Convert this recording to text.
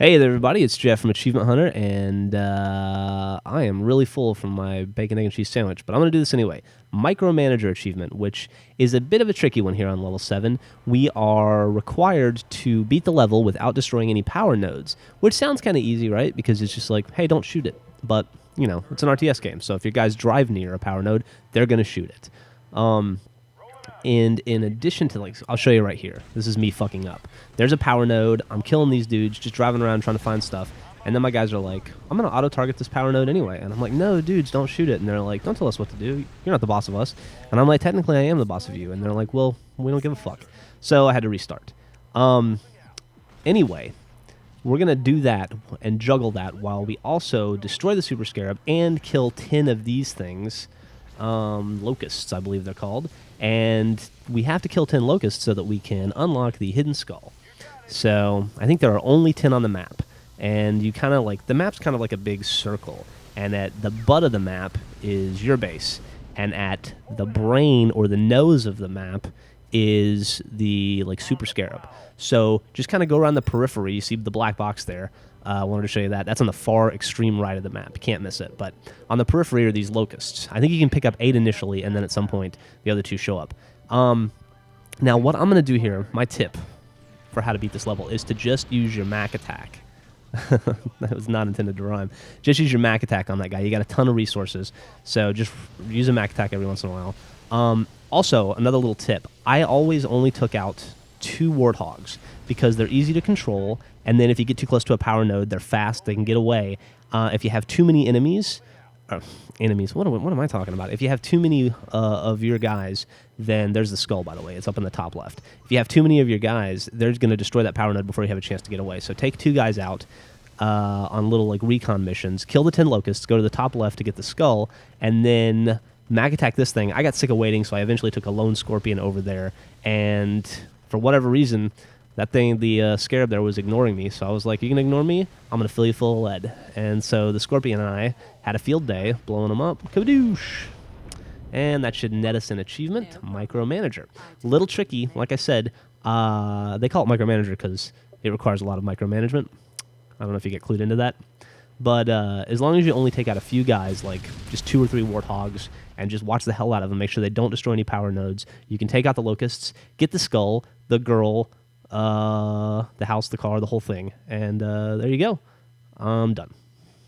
Hey there, everybody. It's Jeff from Achievement Hunter, and I am really full from my bacon, egg, and cheese sandwich, but I'm going to do this anyway. Micromanager achievement, which is a bit of a tricky one here on level 7. We are required to beat the level without destroying any power nodes, which sounds kind of easy, right? Because it's just like, hey, don't shoot it. But, you know, it's an RTS game, so if your guys drive near a power node, they're going to shoot it. And in addition to, like, I'll show you right here. This is me fucking up. There's a power node. I'm killing these dudes, just driving around trying to find stuff. And then my guys are like, I'm going to auto-target this power node anyway. And I'm like, no, dudes, don't shoot it. And they're like, don't tell us what to do. You're not the boss of us. And I'm like, technically, I am the boss of you. And they're like, well, we don't give a fuck. So I had to restart. Anyway, we're going to do that and juggle that while we also destroy the Super Scarab and kill 10 of these things. Locusts, I believe they're called. And we have to kill 10 locusts so that we can unlock the hidden skull. So I think there are only 10 on the map. And you kind of like, the map's kind of like a big circle. And at the butt of the map is your base. And at the brain or the nose of the map is the like Super Scarab. So just kind of go around the periphery. You see the black box there. I wanted to show you that. That's on the far extreme right of the map. You can't miss it. But on the periphery are these locusts. I think you can pick up 8 initially, and then at some point the other 2 show up. Now, what I'm going to do here, my tip for how to beat this level, is to just use your Mac attack. That was not intended to rhyme. Just use your Mac attack on that guy. You got a ton of resources, so just use a Mac attack every once in a while. Also, another little tip. I always only took out 2 warthogs because they're easy to control, and then if you get too close to a power node, they're fast, they can get away. If you have too many enemies, what am I talking about? If you have too many of your guys, then there's the skull, by the way. It's up in the top left. If you have too many of your guys, they're going to destroy that power node before you have a chance to get away. So take 2 guys out on little like recon missions, kill the 10 locusts, go to the top left to get the skull, and then mag attack this thing. I got sick of waiting, so I eventually took a lone scorpion over there, and for whatever reason, that thing, the scarab there, was ignoring me. So I was like, you can ignore me? I'm going to fill you full of lead. And so the scorpion and I had a field day blowing them up. Kabadoosh! And that should net us an achievement, Micromanager. Little tricky, like I said. They call it Micromanager because it requires a lot of micromanagement. I don't know if you get clued into that. But as long as you only take out a few guys, like just 2 or 3 warthogs, and just watch the hell out of them, make sure they don't destroy any power nodes, you can take out the locusts, get the skull, the girl, the house, the car, the whole thing. And there you go. I'm done.